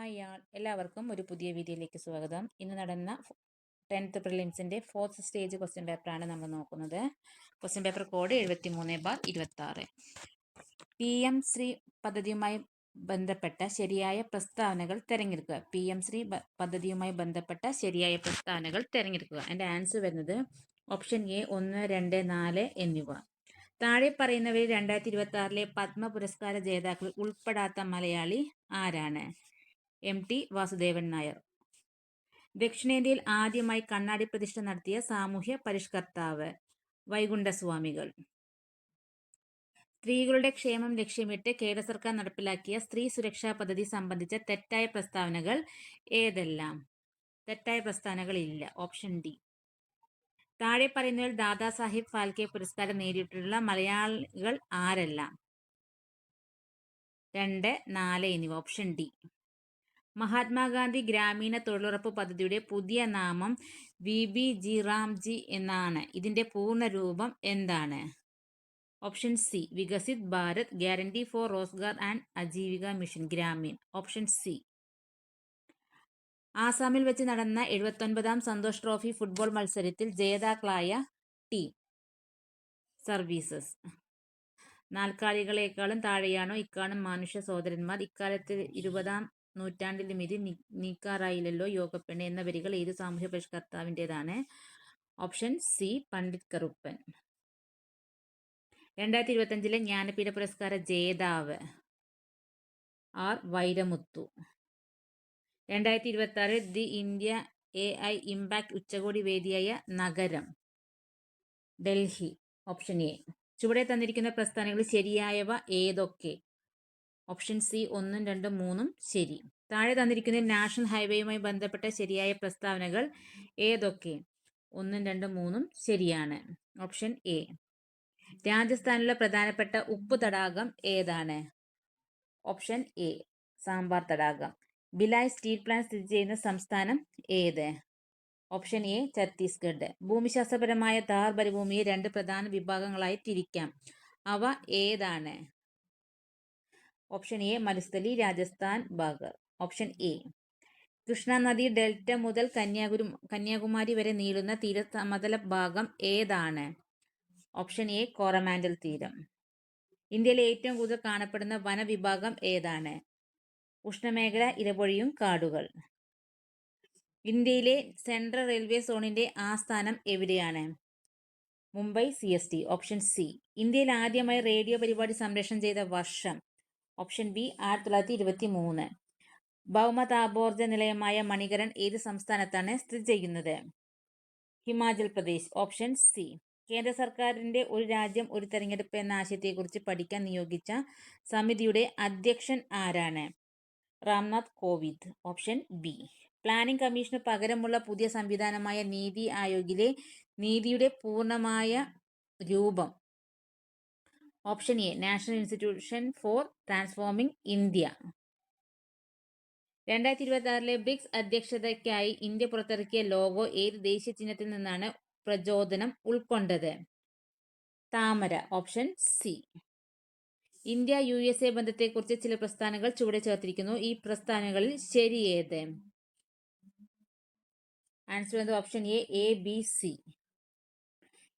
Hi എല്ലാവർക്കും ഒരു പുതിയ വീഡിയോയിലേക്ക് സ്വാഗതം. ഇന്ന് നടന്ന 10th പ്രിലിംസിൻ്റെ 4th സ്റ്റേജ് ക്വസ്റ്റ്യൻ പേപ്പറാണ് നമ്മൾ നോക്കുന്നത്. Question paper code 73/26. PM Shri പദ്ധതിയുമായി ബന്ധപ്പെട്ട ശരിയായ പ്രസ്താവനകൾ തിരഞ്ഞെടുക്കുക. PM ശ്രീ പദ്ധതിയുമായി ബന്ധപ്പെട്ട ശരിയായ പ്രസ്താവനകൾ തിരഞ്ഞെടുക്കുക. എൻ്റെ ആൻസർ വരുന്നത് ഓപ്ഷൻ എ 1, 2, 4 എന്നിവ. താഴെ പറയുന്നവയിൽ 2026 പത്മ പുരസ്കാര ജേതാക്കൾ ഉൾപ്പെടാത്ത മലയാളി ആരാണ്? MT വാസുദേവൻ നായർ. ദക്ഷിണേന്ത്യയിൽ ആദ്യമായി കണ്ണാടി പ്രതിഷ്ഠ നടത്തിയ സാമൂഹ്യ പരിഷ്കർത്താവ് വൈകുണ്ഠസ്വാമികൾ. സ്ത്രീകളുടെ ക്ഷേമം ലക്ഷ്യമിട്ട് കേരള സർക്കാർ നടപ്പിലാക്കിയ സ്ത്രീ സുരക്ഷാ പദ്ധതി സംബന്ധിച്ച തെറ്റായ പ്രസ്താവനകൾ ഏതെല്ലാം? തെറ്റായ പ്രസ്താവനകൾ ഇല്ല. Option D. താഴെ പറയുന്നവരിൽ ദാദാസാഹിബ് ഫാൽക്കെ പുരസ്കാരം നേടിയിട്ടുള്ള മലയാളികൾ ആരെല്ലാം? 2, 4 എന്നിവ. Option D. മഹാത്മാഗാന്ധി ഗ്രാമീണ തൊഴിലുറപ്പ് പദ്ധതിയുടെ പുതിയ നാമം VBG-റാംജി എന്നാണ്. ഇതിന്റെ പൂർണ്ണ രൂപം എന്താണ്? Option C. Viksit Bharat guarantee for Rozgar and Ajeevika mission Gramin. Option C. ആസാമിൽ വെച്ച് നടന്ന 79ാം സന്തോഷ് ട്രോഫി ഫുട്ബോൾ മത്സരത്തിൽ ജേതാക്കളായ ടീം സർവീസസ്. നാൽക്കാലികളെക്കാളും താഴെയാണോ ഇക്കാണും മനുഷ്യ സഹോദരന്മാർ? ഇക്കാലത്ത് 20ാം നൂറ്റാണ്ടിൽ മിതി നീക്കാറായില്ലല്ലോ യോഗപ്പെണ്ണ് എന്ന വരികൾ ഏത് സാമൂഹ്യ പരിഷ്കർത്താവിൻ്റെതാണ്? Option C. പണ്ഡിറ്റ് കറുപ്പൻ. 2025 ജ്ഞാനപീഠ പുരസ്കാര ജേതാവ് R. Vairamuthu. 2026 the India AI impact ഉച്ചകോടി വേദിയായ നഗരം ഡൽഹി. Option A. ചുവടെ തന്നിരിക്കുന്ന പ്രസ്താവനകളിൽ ശരിയായവ ഏതൊക്കെ? ഓപ്ഷൻ സി 1, 2, 3 ശരി. താഴെ തന്നിരിക്കുന്ന നാഷണൽ ഹൈവേയുമായി ബന്ധപ്പെട്ട ശരിയായ പ്രസ്താവനകൾ ഏതൊക്കെ? 1, 2, 3 ശരിയാണ്. Option A. രാജസ്ഥാനിലെ പ്രധാനപ്പെട്ട ഉപ്പ് തടാകം ഏതാണ്? Option A. സാമ്പാർ തടാകം. ഭിലായ് സ്റ്റീൽ പ്ലാന്റ് സ്ഥിതി ചെയ്യുന്ന സംസ്ഥാനം ഏത്? Option A. ഛത്തീസ്ഗഡ്. ഭൂമിശാസ്ത്രപരമായ ഥാർ മരുഭൂമിയെ 2 പ്രധാന വിഭാഗങ്ങളായി തിരിക്കാം. അവ ഏതാണ്? Option A. Marusthali, Rajasthan Bagar. Option A. Krishna നദി ഡെൽറ്റ മുതൽ കന്യാകുമാരി വരെ നീളുന്ന തീരസമതല ഭാഗം ഏതാണ്? Option A. കോറമാൻഡൽ തീരം. ഇന്ത്യയിലെ ഏറ്റവും കൂടുതൽ കാണപ്പെടുന്ന വനവിഭാഗം ഏതാണ്? ഉഷ്ണമേഖല ഇലപൊഴിയും കാടുകൾ. ഇന്ത്യയിലെ സെൻട്രൽ റെയിൽവേ സോണിന്റെ ആസ്ഥാനം എവിടെയാണ്? മുംബൈ CST. Option C. ഇന്ത്യയിൽ ആദ്യമായി റേഡിയോ പരിപാടി സംപ്രേഷണം ചെയ്ത വർഷം? Option B. 1923. ഭൗമതാപോർജ്ജ നിലയമായ മണികരൺ ഏത് സംസ്ഥാനത്താണ് സ്ഥിതി ചെയ്യുന്നത്? ഹിമാചൽ പ്രദേശ്. Option C. കേന്ദ്ര സർക്കാരിന്റെ ഒരു രാജ്യം ഒരു തെരഞ്ഞെടുപ്പ് എന്ന ആശയത്തെക്കുറിച്ച് പഠിക്കാൻ നിയോഗിച്ച സമിതിയുടെ അധ്യക്ഷൻ ആരാണ്? Ramnath Kovind. Option B. Planning കമ്മീഷന് പകരമുള്ള പുതിയ സംവിധാനമായ നീതി ആയോഗിലെ നീതിയുടെ പൂർണ്ണമായ രൂപം? Option A. National institution for transforming India. 2026 BRICS അധ്യക്ഷതയ്ക്കായി ഇന്ത്യ പുറത്തിറക്കിയ ലോഗോ ഏത് ദേശീയ ചിഹ്നത്തിൽ നിന്നാണ് പ്രചോദനം ഉൾക്കൊണ്ടത്? താമര. Option C. ഇന്ത്യ USA ബന്ധത്തെക്കുറിച്ച് ചില പ്രസ്താവനകൾ ചുവടെ ചേർത്തിരിക്കുന്നു. ഈ പ്രസ്താവനകളിൽ ശരിയേത്? ആൻസർ എന്നത് ഓപ്ഷൻ എ, ബി, സി.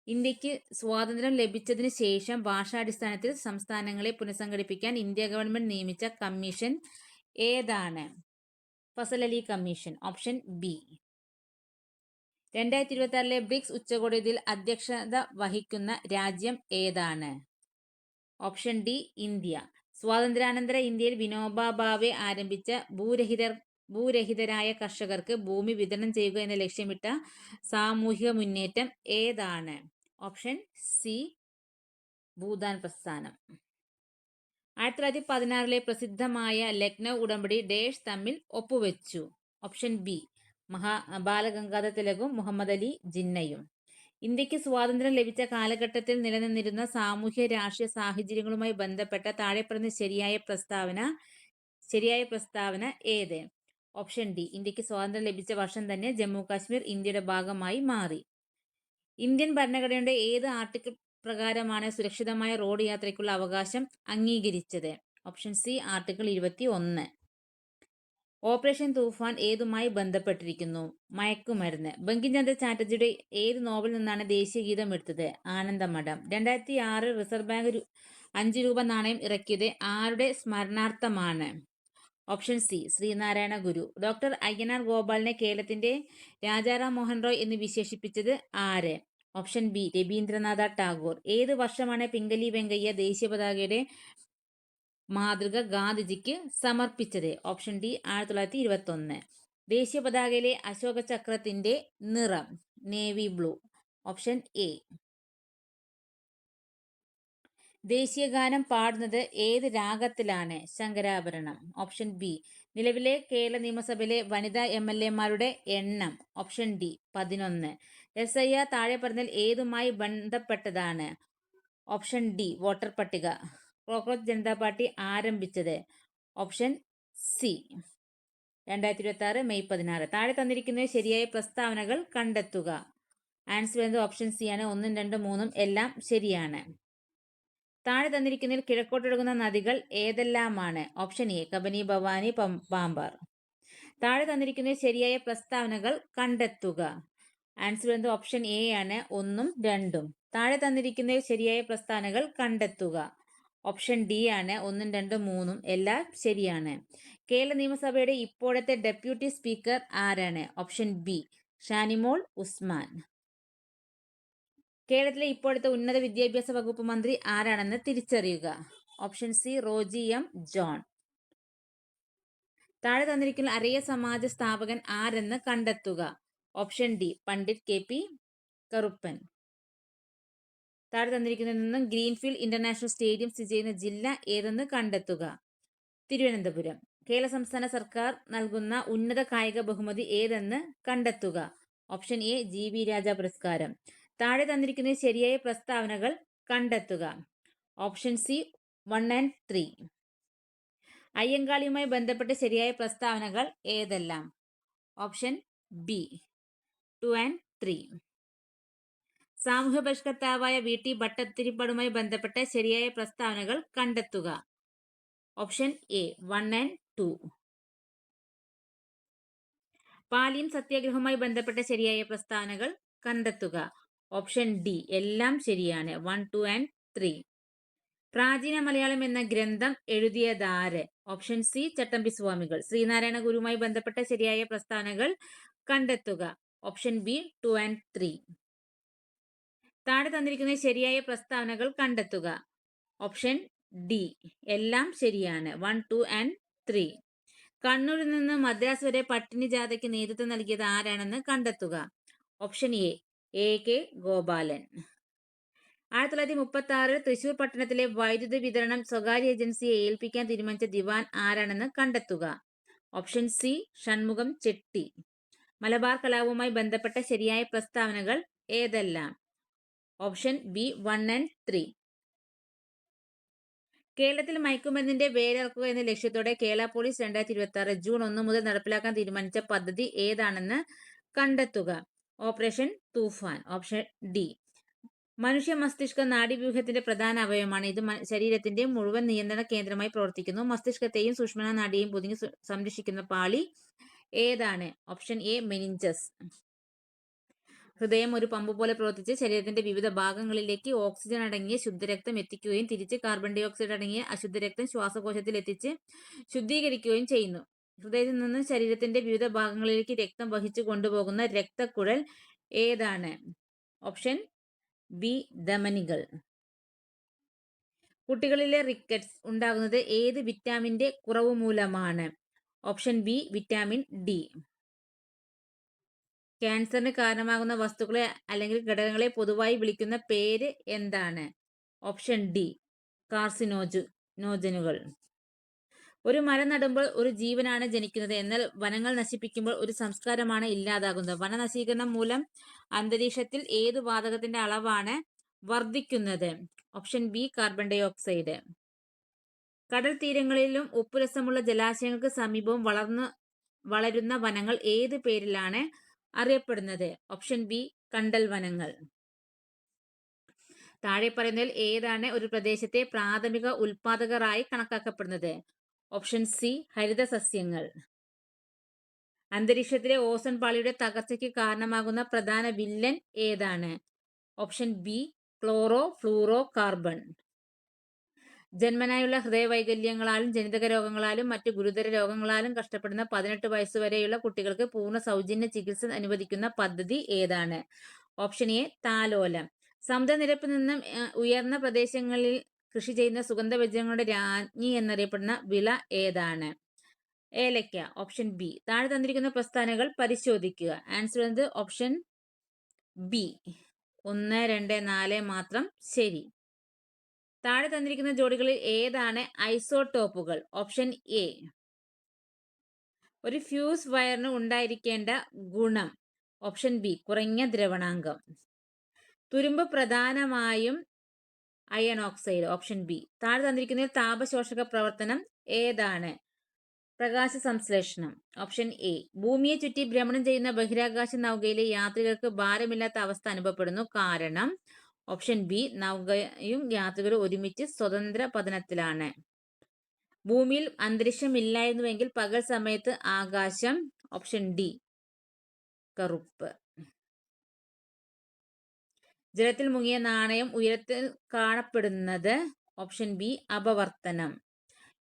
ഇന്ത്യക്ക് സ്വാതന്ത്ര്യം ലഭിച്ചതിന് ശേഷം ഭാഷാടിസ്ഥാനത്തിൽ സംസ്ഥാനങ്ങളെ പുനഃസംഘടിപ്പിക്കാൻ ഇന്ത്യ ഗവൺമെന്റ് നിയമിച്ച കമ്മീഷൻ ഏതാണ്? Fazal Ali commission. Option B. 2026 BRICS ഉച്ചകോടിയിൽ അധ്യക്ഷത വഹിക്കുന്ന രാജ്യം ഏതാണ്? Option D. ഇന്ത്യ. സ്വാതന്ത്ര്യാനന്തര ഇന്ത്യയിൽ വിനോബാ ഭാവെ ആരംഭിച്ച ഭൂരഹിതരായ കർഷകർക്ക് ഭൂമി വിതരണം ചെയ്യുക എന്ന ലക്ഷ്യമിട്ട സാമൂഹിക മുന്നേറ്റം ഏതാണ്? Option C. ഭൂദാൻ പ്രസ്ഥാനം. 1916 പ്രസിദ്ധമായ ലക്നൗ ഉടമ്പടി ഡേഷ് തമ്മിൽ ഒപ്പുവെച്ചു? Option B. ബാലഗംഗാധര തിലകും മുഹമ്മദ് അലി ജിന്നയും. ഇന്ത്യക്ക് സ്വാതന്ത്ര്യം ലഭിച്ച കാലഘട്ടത്തിൽ നിലനിന്നിരുന്ന സാമൂഹ്യ രാഷ്ട്രീയ സാഹചര്യങ്ങളുമായി ബന്ധപ്പെട്ട താഴെ പറയുന്ന ശരിയായ പ്രസ്താവന ഏത്? Option D. ഇന്ത്യക്ക് സ്വാതന്ത്ര്യം ലഭിച്ച വർഷം തന്നെ ജമ്മു കാശ്മീർ ഇന്ത്യയുടെ ഭാഗമായി മാറി. ഇന്ത്യൻ ഭരണഘടനയുടെ ഏത് ആർട്ടിക്കിൾ പ്രകാരമാണ് സുരക്ഷിതമായ റോഡ് യാത്രയ്ക്കുള്ള അവകാശം അംഗീകരിച്ചത്? Option C. ആർട്ടിക്കിൾ 21. ഓപ്പറേഷൻ തൂഫാൻ ഏതുമായി ബന്ധപ്പെട്ടിരിക്കുന്നു? മയക്കുമരുന്ന്. ബങ്കിംചന്ദ്ര ചാറ്റർജിയുടെ ഏത് നോവലിൽ നിന്നാണ് ദേശീയ ഗീതം എടുത്തത്? ആനന്ദമഠം. 2006 റിസർവ് ബാങ്ക് 5 രൂപ നാണയം ഇറക്കിയത് ആരുടെ സ്മരണാർത്ഥമാണ്? ഓപ്ഷൻ സി ശ്രീനാരായണ ഗുരു. ഡോക്ടർ അയ്യനാർ ഗോപാലിനെ കേരളത്തിന്റെ രാജാറാം മോഹൻ റോയ് എന്ന് വിശേഷിപ്പിച്ചത് ആര്? Option B Rabindranath Tagore. ഏത് വർഷമാണ് പിംഗലി വെങ്കയ്യ ദേശീയ പതാകയുടെ മാതൃക ഗാന്ധിജിക്ക് സമർപ്പിച്ചത്? Option D 1921. ദേശീയ പതാകയിലെ അശോക ചക്രത്തിന്റെ നിറം നേവി ബ്ലൂ. Option A. ദേശീയ ഗാനം പാടുന്നത് ഏത് രാഗത്തിലാണ്? ശങ്കരാഭരണം. Option B. നിലവിലെ കേരള നിയമസഭയിലെ വനിതാ MLA മാരുടെ എണ്ണം? Option D 11. SIR താഴെ പറഞ്ഞതിൽ ഏതുമായി ബന്ധപ്പെട്ടതാണ്? ഓപ്ഷൻ ഡി വോട്ടർ പട്ടിക. കോക്രോച്ച് ജനതാ പാർട്ടി ആരംഭിച്ചത്? Option C 2026 May 16. താഴെ തന്നിരിക്കുന്ന ശരിയായ പ്രസ്താവനകൾ കണ്ടെത്തുക. ആൻസർ വരുന്നത് ഓപ്ഷൻ സി ആണ്. 1, 2, 3 എല്ലാം ശരിയാണ്. താഴെ തന്നിരിക്കുന്നതിൽ കിഴക്കോട്ടൊഴുകുന്ന നദികൾ ഏതെല്ലാമാണ്? Option A Kabini, Bhavani, Pambar. താഴെ തന്നിരിക്കുന്ന ശരിയായ പ്രസ്താവനകൾ കണ്ടെത്തുക. ആൻസർ വരുന്നത് ഓപ്ഷൻ എ ആണ്. 1ഉം 2ഉം. താഴെ തന്നിരിക്കുന്ന ശരിയായ പ്രസ്താവനകൾ കണ്ടെത്തുക. ഓപ്ഷൻ ഡി ആണ്. 1ഉം 2ഉം 3ഉം എല്ലാം ശരിയാണ്. കേരള നിയമസഭയുടെ ഇപ്പോഴത്തെ ഡെപ്യൂട്ടി സ്പീക്കർ ആരാണ്? Option B Shanimol Usman. കേരളത്തിലെ ഇപ്പോഴത്തെ ഉന്നത വിദ്യാഭ്യാസ വകുപ്പ് മന്ത്രി ആരാണെന്ന് തിരിച്ചറിയുക. Option C Roji M John. താഴെ തന്നിരിക്കുന്ന അരയ സമാജ സ്ഥാപകൻ ആരെന്ന് കണ്ടെത്തുക. Option D Pandit KP Karuppan. താഴെ തന്നിരിക്കുന്നതിൽ നിന്നും ഗ്രീൻഫീൽഡ് ഇന്റർനാഷണൽ സ്റ്റേഡിയം സ്ഥിതി ചെയ്യുന്ന ജില്ല ഏതെന്ന് കണ്ടെത്തുക. തിരുവനന്തപുരം. കേരള സംസ്ഥാന സർക്കാർ നൽകുന്ന ഉന്നത കായിക ബഹുമതി ഏതെന്ന് കണ്ടെത്തുക. ഓപ്ഷൻ എ GV രാജ പുരസ്കാരം. താഴെ തന്നിരിക്കുന്ന ശരിയായ പ്രസ്താവനകൾ കണ്ടെത്തുക. Option C 1 and 3. അയ്യങ്കാളിയുമായി ബന്ധപ്പെട്ട ശരിയായ പ്രസ്താവനകൾ ഏതെല്ലാം? Option B 2 and 3. സാമൂഹ്യ പരിഷ്കർത്താവായ VT ഭട്ടതിരിപ്പാടുമായി ബന്ധപ്പെട്ട ശരിയായ പ്രസ്താവനകൾ കണ്ടെത്തുക. Option A 1 and 2. പാലിയം സത്യാഗ്രഹവുമായി ബന്ധപ്പെട്ട ശരിയായ പ്രസ്താവനകൾ കണ്ടെത്തുക. ഓപ്ഷൻ ഡി എല്ലാം ശരിയാണ്. 1, 2 and 3. പ്രാചീന മലയാളം എന്ന ഗ്രന്ഥം എഴുതിയതാര്? ഓപ്ഷൻ സി ചട്ടമ്പി സ്വാമികൾ. ശ്രീനാരായണ ഗുരുവുമായി ബന്ധപ്പെട്ട ശരിയായ പ്രസ്താവനകൾ കണ്ടെത്തുക. Option B 2 and 3. താഴെ തന്നിരിക്കുന്ന ശരിയായ പ്രസ്താവനകൾ കണ്ടെത്തുക. ഓപ്ഷൻ ഡി എല്ലാം ശരിയാണ്. 1, 2 and 3. കണ്ണൂരിൽ നിന്ന് മദ്രാസ് വരെ പട്ടിണി ജാഥയ്ക്ക് നേതൃത്വം നൽകിയത് ആരാണെന്ന് കണ്ടെത്തുക. Option A AK Gopalan. 1936 Thrissur പട്ടണത്തിലെ വൈദ്യുതി വിതരണം സ്വകാര്യ ഏജൻസിയെ ഏൽപ്പിക്കാൻ തീരുമാനിച്ച ദിവാൻ ആരാണെന്ന് കണ്ടെത്തുക. Option C Shanmukham Chetty. മലബാർ കലാപവുമായി ബന്ധപ്പെട്ട ശരിയായ പ്രസ്താവനകൾ ഏതെല്ലാം? Option B 1 and 3. കേരളത്തിൽ മയക്കുമരുന്നിന്റെ വേരറക്കുക എന്ന ലക്ഷ്യത്തോടെ കേരള പോലീസ് 2026 ജൂൺ 1 മുതൽ നടപ്പിലാക്കാൻ തീരുമാനിച്ച പദ്ധതി ഏതാണെന്ന് കണ്ടെത്തുക. ഓപ്പറേഷൻ തൂഫാൻ. Option D. മനുഷ്യ മസ്തിഷ്ക നാഡീവ്യൂഹത്തിന്റെ പ്രധാന അവയവമാണ്. ഇത് ശരീരത്തിന്റെ മുഴുവൻ നിയന്ത്രണ കേന്ദ്രമായി പ്രവർത്തിക്കുന്നു. മസ്തിഷ്കത്തെയും സുഷുമ്നാ നാഡിയെയും പൊതിഞ്ഞ് സംരക്ഷിക്കുന്ന പാളി ഏതാണ്? Option A meninges. ഹൃദയം ഒരു പമ്പ് പോലെ പ്രവർത്തിച്ച് ശരീരത്തിന്റെ വിവിധ ഭാഗങ്ങളിലേക്ക് ഓക്സിജൻ അടങ്ങിയ ശുദ്ധരക്തം എത്തിക്കുകയും തിരിച്ച് കാർബൺ ഡൈ ഓക്സൈഡ് അടങ്ങിയ അശുദ്ധരക്തം ശ്വാസകോശത്തിൽ എത്തിച്ച് ശുദ്ധീകരിക്കുകയും ചെയ്യുന്നു. ഹൃദയത്തിൽ നിന്ന് ശരീരത്തിന്റെ വിവിധ ഭാഗങ്ങളിലേക്ക് രക്തം വഹിച്ചു കൊണ്ടുപോകുന്ന രക്തക്കുഴൽ ഏതാണ്? ഓപ്ഷൻ ബി ധമനികൾ. കുട്ടികളിലെ റിക്കറ്റ്സ് ഉണ്ടാകുന്നത് ഏത് വിറ്റാമിന്റെ കുറവ് മൂലമാണ്? Option B vitamin D. ക്യാൻസറിന് കാരണമാകുന്ന വസ്തുക്കളെ അല്ലെങ്കിൽ ഘടകങ്ങളെ പൊതുവായി വിളിക്കുന്ന പേര് എന്താണ്? ഓപ്ഷൻ ഡി കാർസിനോജനുകൾ. ഒരു മരം നടുമ്പോൾ ഒരു ജീവനാണ് ജനിക്കുന്നത്. എന്നാൽ വനങ്ങൾ നശിപ്പിക്കുമ്പോൾ ഒരു സംസ്കാരമാണ് ഇല്ലാതാകുന്നത്. വനനശീകരണം മൂലം അന്തരീക്ഷത്തിൽ ഏത് വാതകത്തിന്റെ അളവാണ് വർദ്ധിക്കുന്നത്? Option B carbon dioxide. കടൽ തീരങ്ങളിലും ഉപ്പുരസമുള്ള ജലാശയങ്ങൾക്ക് സമീപവും വളരുന്ന വനങ്ങൾ ഏത് പേരിലാണ് അറിയപ്പെടുന്നത്? ഓപ്ഷൻ ബി കണ്ടൽ വനങ്ങൾ. താഴെ പറയുന്നതിൽ ഏതാണ് ഒരു പ്രദേശത്തെ പ്രാഥമിക ഉൽപാദകരായി കണക്കാക്കപ്പെടുന്നത്? ഓപ്ഷൻ സി ഹരിത സസ്യങ്ങൾ. അന്തരീക്ഷത്തിലെ ഓസോൺ പാളിയുടെ തകർച്ചയ്ക്ക് കാരണമാകുന്ന പ്രധാന വില്ലൻ ഏതാണ്? Option B chlorofluorocarbon. ജന്മനായുള്ള ഹൃദയവൈകല്യങ്ങളാലും ജനിതക രോഗങ്ങളാലും മറ്റു ഗുരുതര രോഗങ്ങളാലും കഷ്ടപ്പെടുന്ന 18 വയസ്സുവരെയുള്ള കുട്ടികൾക്ക് പൂർണ്ണ സൗജന്യ ചികിത്സ അനുവദിക്കുന്ന പദ്ധതി ഏതാണ്? ഓപ്ഷൻ എ താലോലം. സമുദ്രനിരപ്പിൽ നിന്നും ഉയർന്ന പ്രദേശങ്ങളിൽ കൃഷി ചെയ്യുന്ന സുഗന്ധവ്യഞ്ജനങ്ങളുടെ രാജ്ഞി എന്നറിയപ്പെടുന്ന വിള ഏതാണ്? ഏലക്ക. Option B. താഴെ തന്നിരിക്കുന്ന പ്രസ്ഥാനങ്ങൾ പരിശോധിക്കുക. ആൻസർ എന്നത് ഓപ്ഷൻ ബി 1, 2, 4 മാത്രം ശരി. താഴെ തന്നിരിക്കുന്ന ജോഡികളിൽ ഏതാണ് ഐസോടോപ്പുകൾ? Option A. ഒരു ഫ്യൂസ് വയറിന് ഉണ്ടായിരിക്കേണ്ട ഗുണം? ഓപ്ഷൻ ബി കുറഞ്ഞ ദ്രവണാങ്കം. തുരുമ്പ് പ്രധാനമായും അയൺ ഓക്സൈഡ്. Option B. താഴെ തന്നിരിക്കുന്നതിൽ താപശോഷക പ്രവർത്തനം ഏതാണ്? പ്രകാശ സംശ്ലേഷണം. Option A. ഭൂമിയെ ചുറ്റി ഭ്രമണം ചെയ്യുന്ന ബഹിരാകാശ നൗകയിലെ യാത്രികർക്ക് ഭാരമില്ലാത്ത അവസ്ഥ അനുഭവപ്പെടുന്നു. കാരണം? Option B. നൗകയും യാത്രികരും ഒരുമിച്ച് സ്വതന്ത്ര പതനത്തിലാണ്. ഭൂമിയിൽ അന്തരീക്ഷം ഇല്ലായിരുന്നുവെങ്കിൽ പകൽ സമയത്ത് ആകാശം? ഓപ്ഷൻ ഡി കറുപ്പ്. ജലത്തിൽ മുങ്ങിയ നാണയം ഉയരത്തിൽ കാണപ്പെടുന്നത്? Option B അപവർത്തനം.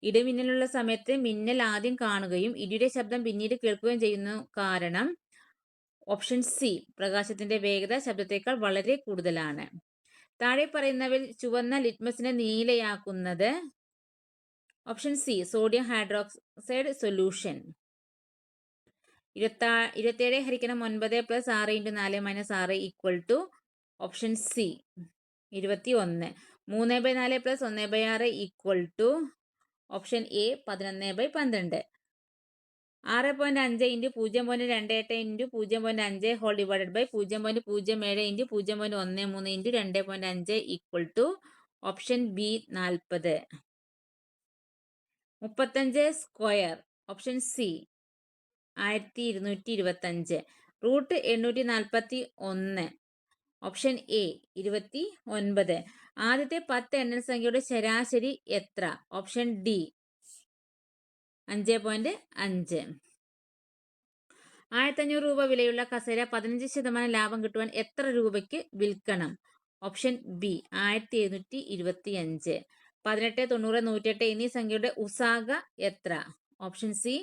ഇടിമിന്നലുള്ള സമയത്ത് മിന്നൽ ആദ്യം കാണുകയും ഇടിയുടെ ശബ്ദം പിന്നീട് കേൾക്കുകയും ചെയ്യുന്നു. കാരണം? ഓപ്ഷൻ സി പ്രകാശത്തിന്റെ വേഗത ശബ്ദത്തേക്കാൾ വളരെ കൂടുതലാണ്. താഴെ പറയുന്നവയിൽ ചുവന്ന ലിറ്റ്മസിനെ നീലയാക്കുന്നത്? Option C sodium hydroxide solution. 27 ഹരിക്കണം 9 + 6 × 4 - 6 = option C 21. 3/4 + 1/6 = option A 11/12. 6.5 × 0.28 × 0.5 whole divided by 0.07 × 0.13 × 2.5 = option B 40. 35 square. Option C 1225. Root 841. Option A 29. ആദ്യത്തെ 10 എണ്ണൽ സംഖ്യയുടെ ശരാശരി എത്ര? Option D 5.5. 1500 രൂപ വിലയുള്ള കസേര 15% ലാഭം കിട്ടുവാൻ എത്ര രൂപയ്ക്ക് വിൽക്കണം? Option B 1725. 18, 90, 108 എന്നീ സംഖ്യയുടെ ഉസാഗ എത്ര? Option C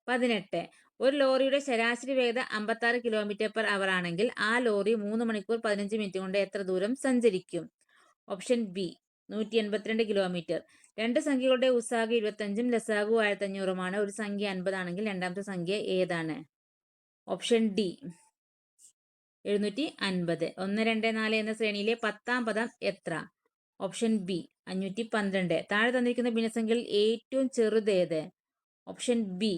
18. ഒരു ലോറിയുടെ ശരാശരി വേഗത 56 km/h ആണെങ്കിൽ ആ ലോറി 3 മണിക്കൂർ 15 മിനിറ്റ് കൊണ്ട് എത്ര ദൂരം സഞ്ചരിക്കും? Option B 182 km. രണ്ട് സംഖ്യകളുടെ ഉസാഗ 25ഉം ലസാഗു 1500ഉമാണ്. ഒരു സംഖ്യ 50 ആണെങ്കിൽ രണ്ടാമത്തെ സംഖ്യ ഏതാണ്? Option D 750. 1, 2, 4 എന്ന ശ്രേണിയിലെ 10ാം പദം എത്ര? Option B 512. താഴെ തന്നിരിക്കുന്ന ഭിന്നസംഖ്യകളിൽ ഏറ്റവും ചെറുതേത്? Option B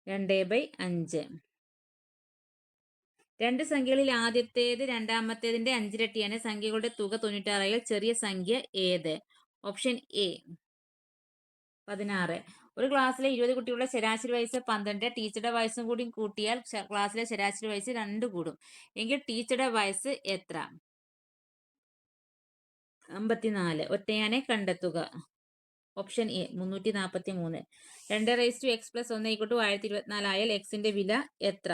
2/5. രണ്ട് സംഖ്യകളിൽ ആദ്യത്തേത് രണ്ടാമത്തേതിന്റെ 5 ഇരട്ടിയാണ്. സംഖ്യകളുടെ തുക 96 ആയാൽ ചെറിയ സംഖ്യ ഏത്? Option A 16. ഒരു ക്ലാസ്സിലെ 20 കുട്ടികളുടെ ശരാശരി വയസ്സ് 12. ടീച്ചറുടെ വയസ്സും കൂടി കൂട്ടിയാൽ ക്ലാസ്സിലെ ശരാശരി വയസ്സ് 2 കൂടും. എങ്കിൽ ടീച്ചറുടെ വയസ്സ് എത്ര? 54. ഒറ്റയാനെ കണ്ടെത്തുക. Option A 343. 2x + 1 = 1024 ആയാൽ എക്സിന്റെ വില എത്ര?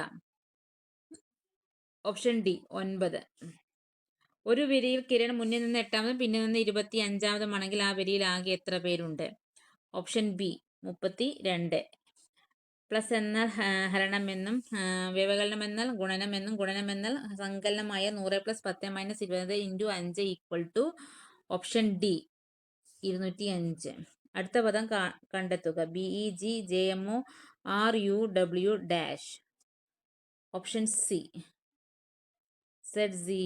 Option D 9. ഒരു വരിയിൽ കിരൺ മുന്നിൽ നിന്ന് 8ാമതും പിന്നിൽ നിന്ന് 25ാമതുമാണെങ്കിൽ ആ വരിയിൽ ആകെ എത്ര പേരുണ്ട്? Option B 32. പ്ലസ് എന്നാൽ ഹരണമെന്നും വ്യവകലനമെന്നാൽ ഗുണനമെന്നും ഗുണനമെന്നാൽ സങ്കലനമായ 100 + 10 - 20 × 5 = ഓപ്ഷൻ ഡി 205. അടുത്ത പദം കണ്ടെത്തുക. BEGJMORUW dash. Option C ZZE.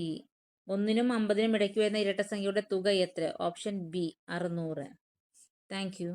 1നും 50നും ഇടയ്ക്ക് വരുന്ന ഇരട്ട സംഖ്യയുടെ തുക എത്ര? Option B 600. Thank you.